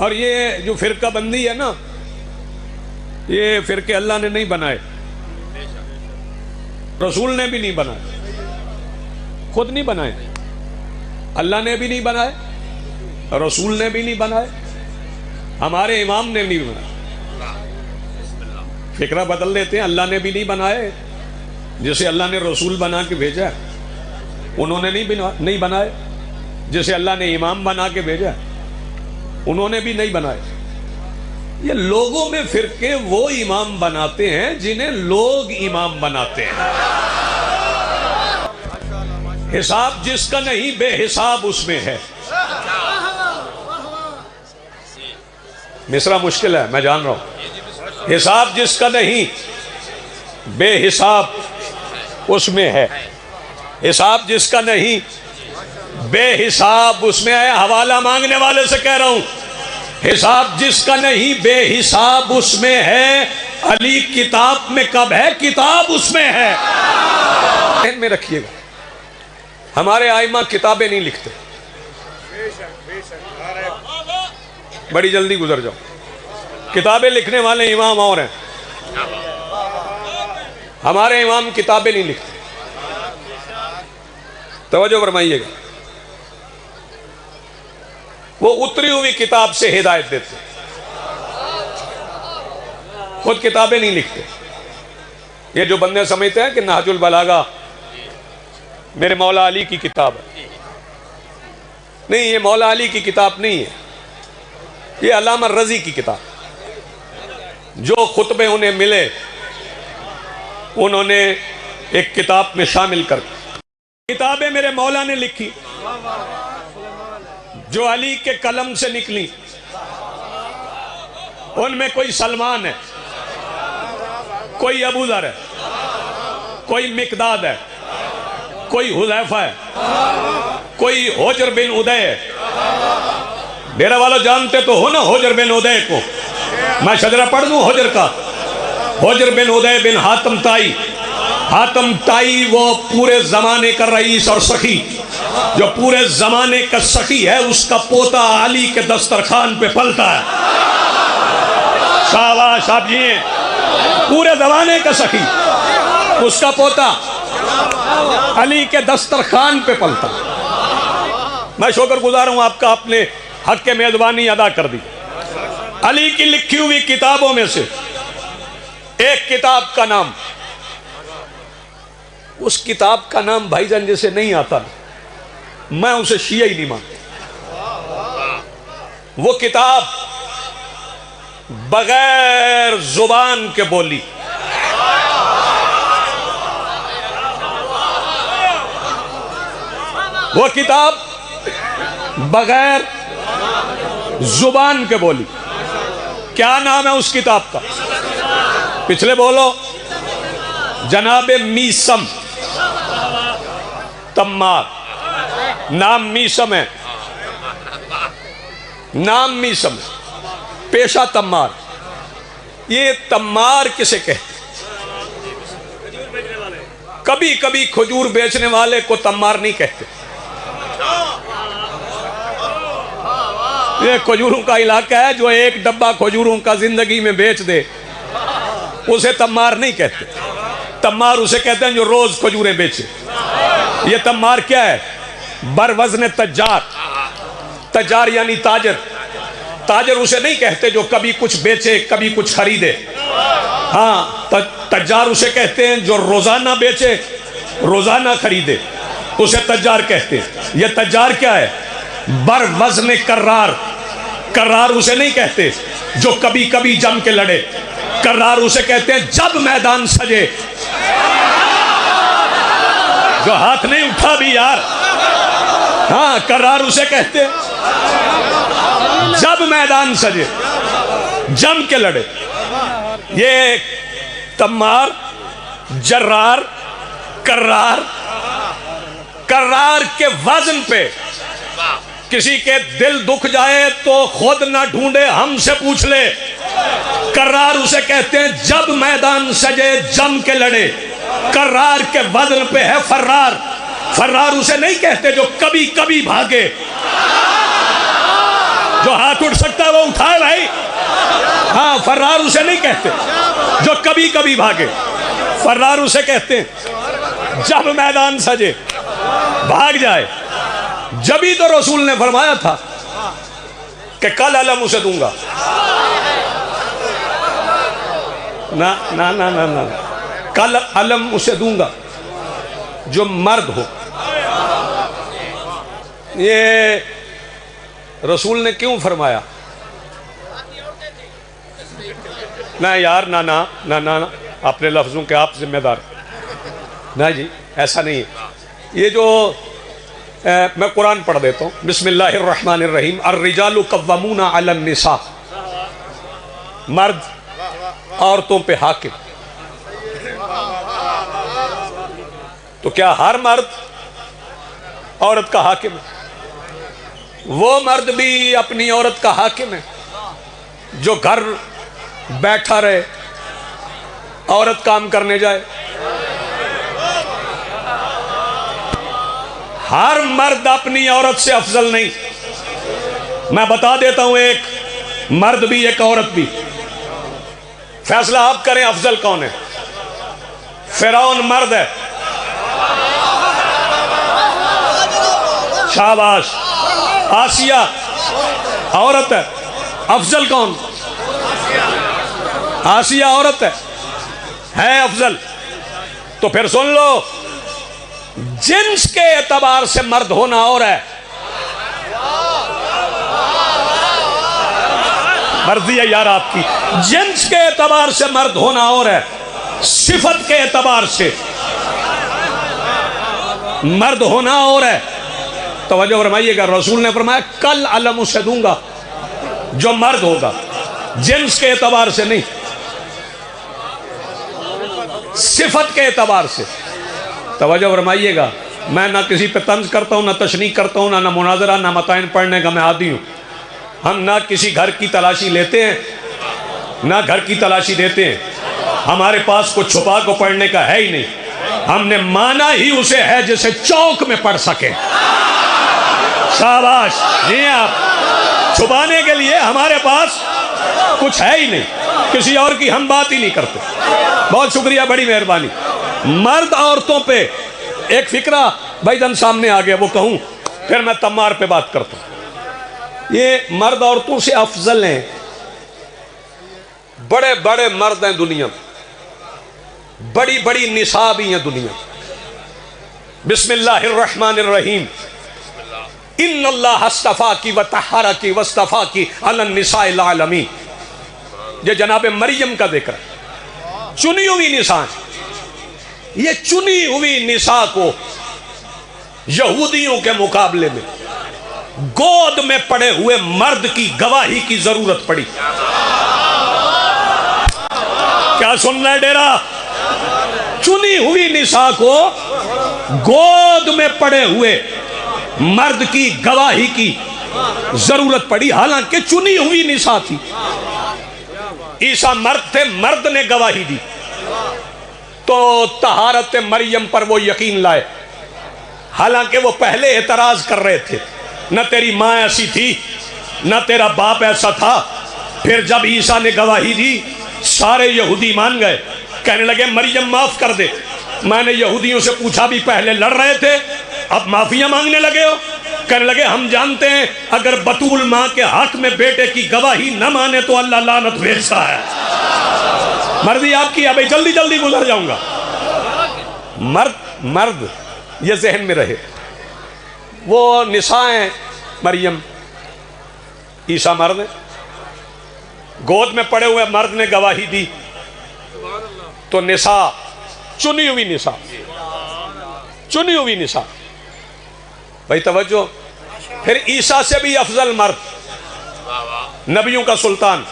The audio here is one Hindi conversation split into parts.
और ये जो फिरका बंदी है ना, ये फिरके अल्लाह ने नहीं बनाए, रसूल ने भी नहीं बनाए, खुद नहीं बनाए, अल्लाह ने भी नहीं बनाए, रसूल ने भी नहीं बनाए, हमारे इमाम ने नहीं बनाए। फिक्रा बदल देते हैं, अल्लाह ने भी नहीं बनाए, जैसे अल्लाह ने रसूल बना के भेजा उन्होंने नहीं बनाए, जैसे अल्लाह ने इमाम बना के भेजा उन्होंने भी नहीं बनाए। ये लोगों में फिरके वो इमाम बनाते हैं जिन्हें लोग इमाम बनाते हैं। हिसाब जिसका नहीं बेहिसाब उसमें है। मिसरा मुश्किल है, मैं जान रहा हूं। हिसाब जिसका नहीं बेहिसाब उसमें है, हिसाब जिसका नहीं बेहिसाब उसमें है। हवाला मांगने वाले से कह रहा हूं, हिसाब जिसका नहीं बेहिसाब उसमें है। अली किताब में कब है, किताब उसमें है। ध्यान में रखिएगा, हमारे आइमा किताबें नहीं लिखते। बड़ी जल्दी गुजर जाओ, किताबें लिखने वाले इमाम और हैं, हमारे इमाम किताबें नहीं लिखते। तवज्जो फरमाइएगा, वो उतरी हुई किताब से हिदायत देते, खुद किताबें नहीं लिखते। ये जो बंदे समझते हैं कि नहजुल बलागा मेरे मौला अली की किताब है, नहीं, ये मौला अली की किताब नहीं है, ये अल्लामा रजी की किताब। जो खुतबे उन्हें मिले उन्होंने एक किताब में शामिल कर, किताबें मेरे मौला ने लिखी जो अली के कलम से निकली। उनमें कोई सलमान है, कोई अबू ज़र है, कोई मिकदाद है, कोई हुज़ैफा है, कोई होजर बिन उदय है। डेरा वालों जानते तो हो ना होजर बिन उदय को, मैं शजरा पढ़ दूं होजर का। होजर बिन उदय बिन हातम ताई, हातम ताई वो पूरे जमाने का रईस और सखी, जो पूरे जमाने का सखी है, उसका पोता अली के दस्तरखान पे पलता है। शाबाश आप जी, पूरे जमाने का सखी, उसका पोता अली के दस्तरखान पे पलता। मैं शुक्रगुजार हूं आपका, आपने हक के मेजबानी अदा कर दी। अली की लिखी हुई किताबों में से एक किताब का नाम, उस किताब का नाम भाईजान जैसे नहीं आता, मैं उसे शिया ही नहीं मानता। वो किताब बगैर जुबान के बोली, वो किताब बगैर जुबान के बोली। क्या नाम है उस किताब का? पिछले बोलो, जनाबे मीसम तम्मार, नाम मीसम है, नाम मीसम है, पेशा तम्मार। ये तम्मार किसे कहते? कभी कभी खजूर बेचने वाले को तम्मार नहीं कहते। ये खजूरों का इलाका है, जो एक डब्बा खजूरों का जिंदगी में बेच दे उसे तम्मार नहीं कहते। तम्मार उसे कहते हैं जो रोज खजूरें बेचे। ये तम्मार क्या है? बरवज़न तज्जार, तज्जार यानी ताजर। ताजर उसे नहीं कहते जो कभी कुछ बेचे कभी कुछ खरीदे। हाँ, तज्जार उसे कहते हैं जो रोजाना बेचे रोजाना खरीदे, उसे तज्जार कहते हैं। ये तज्जार क्या है? बरवज़न कर्रार। कर्रार उसे नहीं कहते जो कभी कभी जम के लड़े। कर्रार उसे कहते हैं जब मैदान सजे, जो हाथ नहीं उठा भी यार। हाँ, कर्रार उसे कहते हैं जब मैदान सजे, जम के लड़े। ये तम्मार, जर्रार, कर्रार, कर्रार के वजन पे किसी के दिल दुख जाए तो खुद ना ढूंढे, हमसे पूछ ले। कर्रार उसे कहते हैं जब मैदान सजे जम के लड़े। कर्रार के वजन पे है फर्रार। फर्रार उसे नहीं कहते जो कभी कभी भागे, जो हाथ उठ सकता है वो उठाए भाई। हाँ, फर्रार उसे नहीं कहते जो कभी कभी भागे, फर्रार उसे कहते हैं जब मैदान सजे भाग जाए। जभी तो रसूल ने फरमाया था कि कल अलम उसे दूंगा। ना ना ना ना ना, कल अलम उसे दूंगा जो मर्द हो। ये रसूल ने क्यों फरमाया? ना यार, ना ना ना ना, ना। अपने लफ्ज़ों के आप जिम्मेदार। ना जी, ऐसा नहीं है। ये जो मैं कुरान पढ़ देता हूँ। बिस्मिल्लाहिर्रहमानिर्रहीम। अर्रिजालु कव्वामूना अलन निसा, मर्द औरतों पे हाकिम। तो क्या हर मर्द औरत का हाकिम है? वो मर्द भी अपनी औरत का हाकिम है जो घर बैठा रहे, औरत काम करने जाए। हर मर्द अपनी औरत से अफजल नहीं। मैं बता देता हूं, एक मर्द भी एक औरत भी। फैसला आप करें अफजल कौन है। फिरौन मर्द है, शाबाश। आसिया औरत है, अफजल कौन? आसिया औरत है अफजल। तो फिर सुन लो, जिन्स के एतबार से मर्द होना और है, मर्जी है यार आपकी। जिन्स के एतबार से मर्द होना और है, सिफत के एतबार से मर्द होना और है। तवज्जो फरमाइएगा, रसूल ने फरमाया कल अलम उसे दूंगा जो मर्द होगा, जिन्स के एतबार से नहीं, सिफत के एतबार से। तवज्जो फरमाइएगा, मैं ना किसी पे तंज करता हूँ, ना तशनीक करता हूँ, ना मुनाजरा, ना मताइन पढ़ने का मैं आदी हूँ। हम ना किसी घर की तलाशी लेते हैं ना घर की तलाशी देते हैं। हमारे पास कुछ छुपा को पढ़ने का है ही नहीं। हमने माना ही उसे है जिसे चौक में पढ़ सके। शाबाश जी। आप छुपाने के लिए हमारे पास कुछ है ही नहीं, किसी और की हम बात ही नहीं करते। बहुत शुक्रिया, बड़ी मेहरबानी। मर्द औरतों पे एक फिक्रा भाईजान सामने आ गया, वो कहूं फिर मैं तम्मार पे बात करता हूं। ये मर्द औरतों से अफजल हैं, बड़े बड़े मर्द हैं दुनिया में, बड़ी बड़ी निसा भी हैं दुनिया में। बिस्मिल्लाहिर्रहमानिर्रहीम। इन्नल्लाह हस्तफा की व तहरा की वस्तफा की अलन निसाइल आलमीन। ये जनाब मरियम का जिक्र है, चुनी हुई निसा। ये चुनी हुई निसा को यहूदियों के मुकाबले में गोद में पड़े हुए मर्द की गवाही की जरूरत पड़ी। क्या सुन रहे डेरा? चुनी हुई निसा को गोद में पड़े हुए मर्द की गवाही की जरूरत पड़ी, हालांकि चुनी हुई निसा थी। ईसा मर्द थे, मर्द ने गवाही दी तो तहारत मरियम पर वो यकीन लाए, हालांकि वो पहले एतराज कर रहे थे, न तेरी माँ ऐसी थी न तेरा बाप ऐसा था। फिर जब ईसा ने गवाही दी, सारे यहूदी मान गए, कहने लगे मरियम माफ कर दे। मैंने यहूदियों से पूछा भी, पहले लड़ रहे थे अब माफिया मांगने लगे हो? कहने लगे हम जानते हैं अगर बतूल माँ के हक में बेटे की गवाही न माने तो अल्लाह लानत भेजता है। मर्जी आपकी है भाई, जल्दी जल्दी गुजर जाऊंगा। मर्द ये जहन में रहे। वो निसाएं मरियम, ईसा मर्द है, गोद में पड़े हुए मर्द ने गवाही दी तो निसा, चुनी हुई निसा, चुनी हुई निसा। भाई तवज्जो। फिर ईसा से भी अफजल मर्द, नबियों का सुल्तान,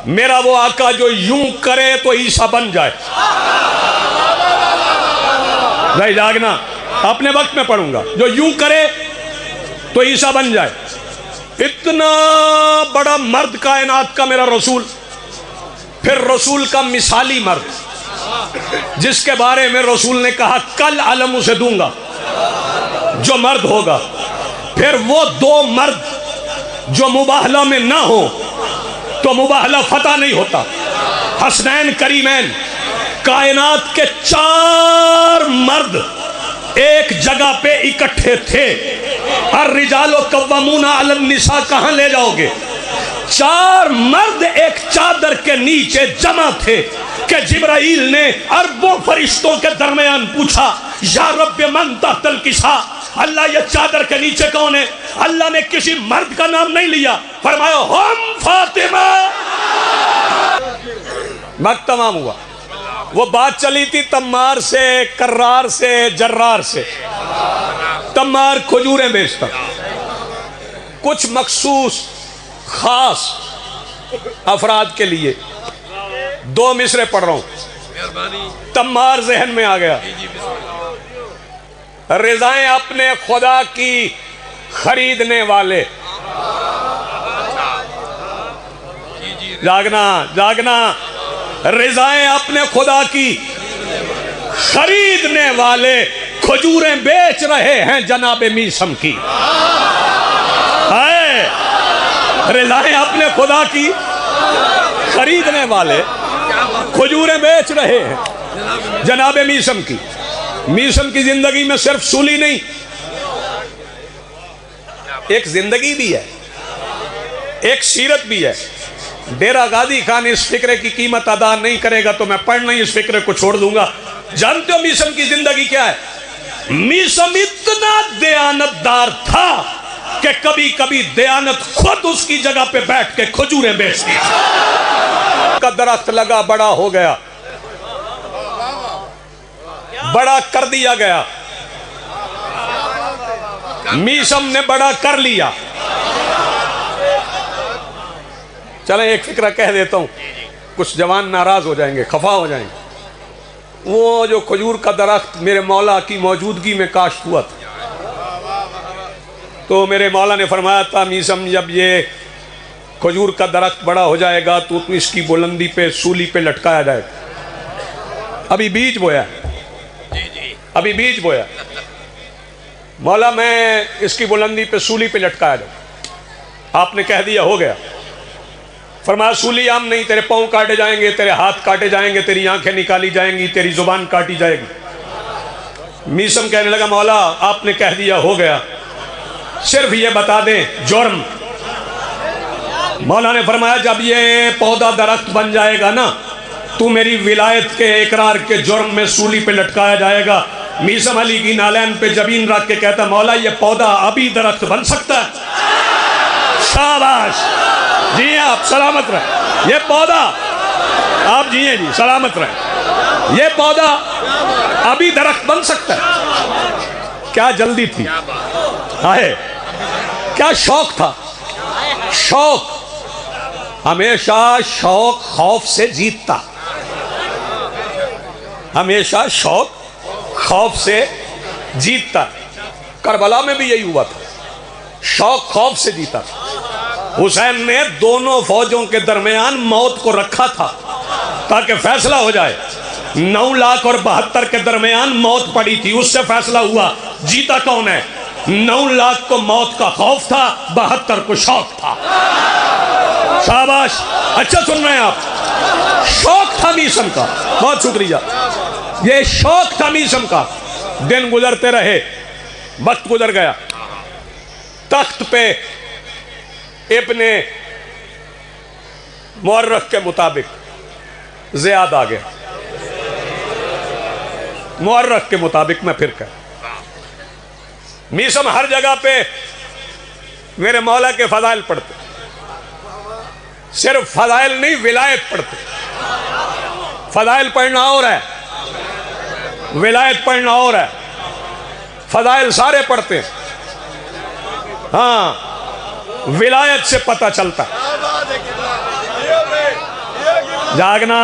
मेरा वो आका जो यूं करे तो ईसा बन जाए। भाई जागना, अपने वक्त में पढ़ूंगा, जो यूं करे तो ईसा बन जाए। इतना बड़ा मर्द कायनात का मेरा रसूल। फिर रसूल का मिसाली मर्द, जिसके बारे में रसूल ने कहा कल अलम उसे दूंगा जो मर्द होगा। फिर वो दो मर्द जो मुबाहला में ना हो तो मुबाहला फतह नहीं होता। हसनैन करीमैन, कायनात के 4 मर्द एक जगह पे इकट्ठे थे। और रिजालो कव्वामूना अलन निसा कहां ले जाओगे? 4 मर्द एक चादर के नीचे जमा थे कि जिब्राइल ने अरबों फरिश्तों के दरमियान पूछा, या रब्बे मन तहतल किसा, अल्लाह ये चादर के नीचे कौन है? अल्लाह ने किसी मर्द का नाम नहीं लिया, फरमाया हम फातिमा। वक्त तमाम हुआ। वो बात चली थी तम्मार से, कर्रार से, जर्रार से। तम्मार खजूरें बेचता, कुछ मखसूस खास अफराद के लिए। 2 मिसरे पढ़ रहा हूं, तम्मार जहन में आ गया। रिजाएं अपने खुदा की खरीदने वाले। जागना जागना, रिजाएं अपने खुदा की खरीदने वाले खजूरें बेच रहे हैं जनाबे मीसम की। रिजाएं अपने खुदा की खरीदने वाले खजूरें बेच रहे हैं जनाबे मीसम की। मीसम की जिंदगी में सिर्फ सूली नहीं, एक जिंदगी भी है, एक सीरत भी है। डेरा गादी खान इस फिक्रे की कीमत अदा नहीं करेगा तो मैं पढ़ना ही इस फिक्रे को छोड़ दूंगा। जानते हो मीसम की जिंदगी क्या है? मीसम इतना दयानतदार था कि कभी कभी दयानत खुद उसकी जगह पे बैठ के खजूरें बेचती का दरख्त लगा, बड़ा हो गया, बड़ा कर दिया गया। मीसम ने बड़ा कर लिया। चलें एक फिक्रा कह देता हूं, कुछ जवान नाराज हो जाएंगे, खफा हो जाएंगे। वो जो खजूर का दरख्त मेरे मौला की मौजूदगी में काश्त हुआ था, तो मेरे मौला ने फरमाया था, मीसम जब ये खजूर का दरख्त बड़ा हो जाएगा तो इसकी बुलंदी पे सूली पे लटकाया जाएगा। अभी बीज बोया, अभी बीज बोया। मौला मैं इसकी बुलंदी पे सूली पे लटकाया जाए। आपने कह दिया हो गया। फरमाया सूली आम नहीं, तेरे पाँव काटे जाएंगे, तेरे हाथ काटे जाएंगे, तेरी आंखें निकाली जाएंगी, तेरी जुबान काटी जाएगी। मीसम कहने लगा मौला आपने कह दिया हो गया, सिर्फ ये बता दें जुर्म। मौला ने फरमाया जब ये पौधा दरख्त बन जाएगा ना, तू मेरी विलायत के इकरार के जुर्म में सूली पे लटकाया जाएगा। मीसम अली की नालैन पे जबीन रख के कहता मौला ये पौधा अभी दरख्त बन सकता है? शाबाश, जी आप सलामत रहे। ये पौधा आप जिए जी सलामत रहे। ये पौधा अभी दरख्त बन सकता है। क्या जल्दी थी, आए क्या शौक था। शौक हमेशा शौक खौफ से जीतता, हमेशा शौक खौफ से जीतता। करबला में भी यही हुआ था, शौक खौफ से जीता। हुसैन ने दोनों फौजों के दरमियान मौत को रखा था ताकि फैसला हो जाए। 9 लाख और 72 के दरमियान मौत पड़ी थी, उससे फैसला हुआ जीता कौन है। 9 लाख को मौत का खौफ था, 72 को शौक था। शाबाश, अच्छा सुन रहे हैं आप। शौक था मीसम का, बहुत शुक्रिया। ये शौक था मीसम का। दिन गुजरते रहे, वक्त गुजर गया। तख्त पे इब्ने मुअर्रख के मुताबिक ज़ियाद आ गया। मुअर्रख के मुताबिक मैं फिर कह, मीसम हर जगह पे मेरे मौला के फजाइल पढ़ते, सिर्फ फजाइल नहीं विलायत पढ़ते। फजाइल पढ़ना और है, विलायत पढ़ना और है। फजाइल सारे पढ़ते हैं, हाँ विलायत से पता चलता। जागना,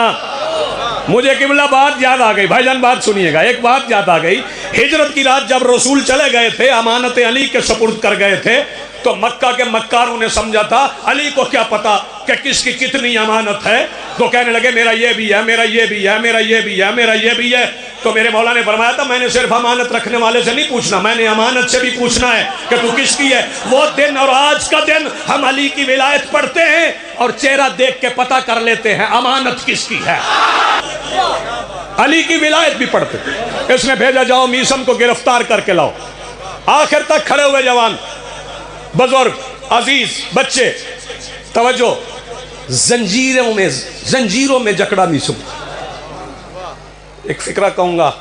मुझे किबला बात याद आ गई भाईजान, बात सुनिएगा। एक बात याद आ गई। हिजरत की रात जब रसूल चले गए थे, अमानत अली के सुपुर्द कर गए थे, तो मक्का के मक्कारों ने समझा था अली को क्या पता कि किसकी कितनी अमानत है। तो कहने लगे मेरा ये भी है, मेरा ये भी है, मेरा ये भी है, मेरा ये भी है। तो तो मेरे मौला ने फरमाया था, मैंने सिर्फ अमानत रखने वाले से नहीं पूछना, मैंने अमानत से भी पूछना है कि तू किसकी है। वो दिन और आज का दिन हम अली की विलायत पढ़ते हैं और चेहरा देख के पता कर लेते हैं अमानत किसकी है। अली की विलायत भी पढ़ते हैं। इसने भेजा, जाओ मीसम को गिरफ्तार करके लाओ। आखिर तक खड़े हुए जवान, बुजुर्ग, अजीज, बच्चे, तवज्जो, जंजीरों में जकड़ा मीसम। एक फिक्रा कहूंगा,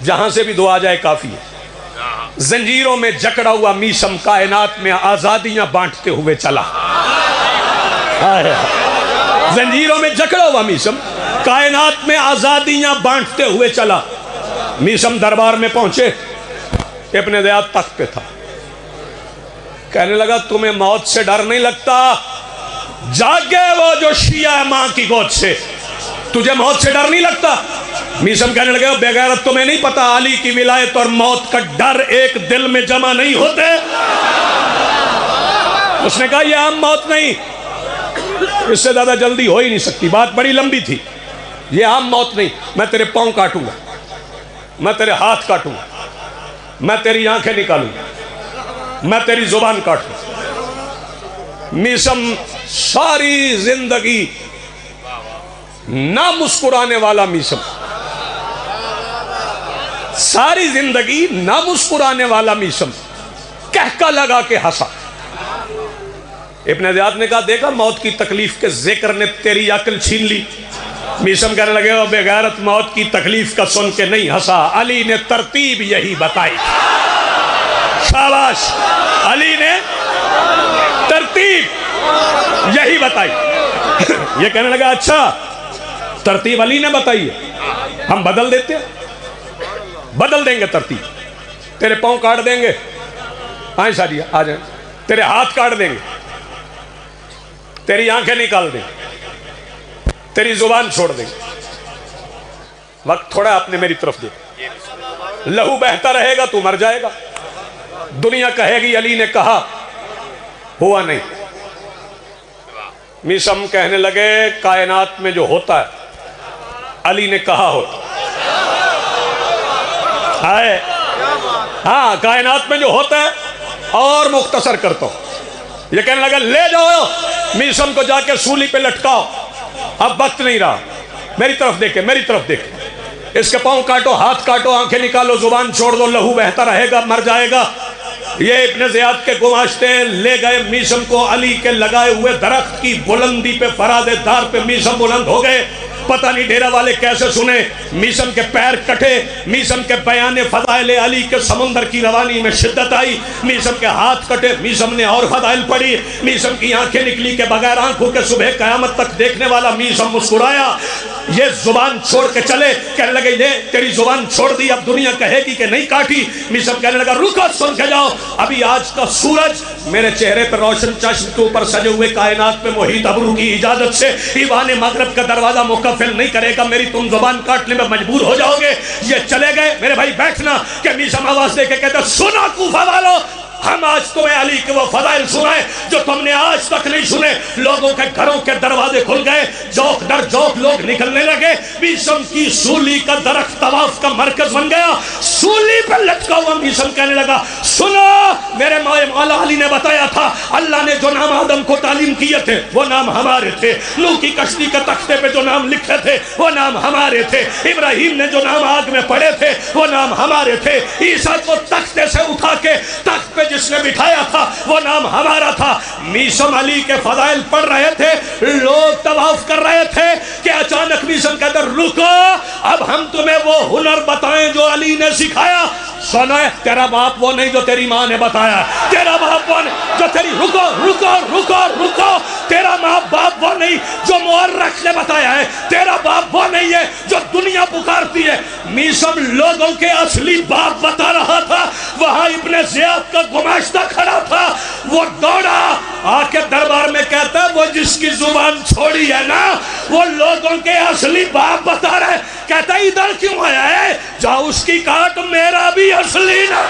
जहां से भी दुआ जाए काफी है। जंजीरों में जकड़ा हुआ मीसम कायनात में आजादियां बांटते हुए चला। जंजीरों में जकड़ा हुआ मीसम कायनात में आजादियां बांटते हुए चला। मीसम दरबार में पहुंचे, इब्न ज़ियाद तख्त पे था। कहने लगा, तुम्हें मौत से डर नहीं लगता? जागे वो जो शिया है मां की गोद से, तुझे मौत से डर नहीं लगता? मीसम कहने लगे, बेगैरत, तुम्हें नहीं पता अली की विलायत और मौत का डर एक दिल में जमा नहीं होते। उसने कहा, यह आम मौत नहीं, इससे ज्यादा जल्दी हो ही नहीं सकती। बात बड़ी लंबी थी। यह आम मौत नहीं, मैं तेरे पांव काटूंगा, मैं तेरे हाथ काटूंगा, मैं तेरी आंखें निकालूंगा, मैं तेरी जुबान काटूंगा। मीसम सारी जिंदगी ना मुस्कुराने वाला मीसम, सारी जिंदगी ना मुस्कुराने वाला मीसम कहका लगा के हंसा। इब्न ज़ियाद ने कहा, देखा मौत की तकलीफ के जिक्र ने तेरी अक्ल छीन ली। मीसम कहने लगे, ओ बेगैरत, मौत की तकलीफ का सुन के नहीं हंसा, अली ने तरतीब यही बताई। शाबाश, अली ने तरतीब यही बताई। ये कहने लगा, अच्छा तरतीब अली ने बताई है, हम बदल देते हैं, बदल देंगे तरतीब। तेरे पांव काट देंगे, आए साजिया आ जाए, तेरे हाथ काट देंगे, तेरी आंखें निकाल देंगे, तेरी जुबान छोड़ देंगे। वक्त थोड़ा आपने मेरी तरफ दे, लहू बहता रहेगा, तू मर जाएगा। दुनिया कहेगी अली ने कहा, हुआ नहीं। मीसम कहने लगे, कायनात में जो होता है अली ने कहा होता है। हाँ, कायनात में जो होता है, और मुख्तसर करता हूं। ये कहने लगा, ले जाओ मीसम को, जाके सूली पे लटकाओ, अब वक्त नहीं रहा। मेरी तरफ देखे, मेरी तरफ देखे, इसके पांव काटो, हाथ काटो, आंखें निकालो, जुबान छोड़ दो, लहू बहता रहेगा, मर जाएगा। ये इब्न ज़ियाद के गुमाश्ते ले गए मीसम को अली के लगाए हुए दरख्त की बुलंदी पे, फरादे दार पे मीसम बुलंद हो गए। पता नहीं डेरा वाले कैसे सुने, मीसम के पैर कटे, मीसम के बयान फदाइल अली के समुंदर की रवानी में शिद्दत आई, मीसम के हाथ कटे, मीसम ने और फदाइल पढ़ी, मीसम की आंखें निकली के बगैर आंखों के सुबह कयामत तक देखने वाला मीसम मुस्कुराया। ये जुबान छोड़ के चले, कहने लगे, ये तेरी जुबान छोड़ दी, अब दुनिया कहेगी कि नहीं काटी। मीसम कहने लगा, रुको, सुन के जाओ, अभी आज का सूरज मेरे चेहरे पर रोशन चश्म के ऊपर सजे हुए कायनात में मोहित अबरू की इजाजत से ईवान मगरब का दरवाजा मुकफ्फल नहीं करेगा, मेरी तुम जुबान काटने में मजबूर हो जाओगे। ये चले गए। मेरे भाई बैठना, कि मीसम आवाज दे के कहते, सुना कूफा वालों, हम आज तुम्हें अली के वो फदाइल सुनाए जो तुमने आज तक नहीं सुने। लोगों के घरों के दरवाजे खुल गए, जौक दर जौक लोग निकलने लगे। मीसम की सूली का दरख्त तवाफ का मरकज बन गया। सूली पर लटका हुआ मीसम कहने लगा, सुनो, मेरे मौला अली ने बताया था, अल्लाह ने जो नाम आदम को तालीम किए थे वो नाम हमारे थे, नूह की कश्ती के तख्ते पे जो नाम लिखे थे वो नाम हमारे थे, इब्राहिम ने जो नाम आग में पढ़े थे वो नाम हमारे थे, ईसा को तख्ते से उठा के तख्त पे जिसने बिठाया था वो नाम हमारा था। मीसम अली के फदाइल पढ़ रहे थे, लोग तवाफ कर रहे थे कि अचानक मीसम कहते, रुको, अब हम तुम्हें वो हुनर बताएं जो अली ने सिखाया। सुनो, तेरा बाप वो नहीं जो तेरी माँ ने बताया, तेरा बाप वो नहीं जो तेरी, रुको रुको रुको रुको, तेरा माँ बाप वो नहीं जो मुअर्रिख ने बताया है, तेरा बाप वो नहीं है जो दुनिया पुकारती है। मीसम लोगों के असली बाप बता रहा था। वहां इब्न ज़ियाद का गुमाश्ता खड़ा था, वो दौड़ा आके दरबार में कहता, वो जिसकी जुबान छोड़ी है ना, वो लोगों के असली बाप बता रहे। कहता, इधर क्यों आया है, जाओ उसकी काट, मेरा भी असली ना।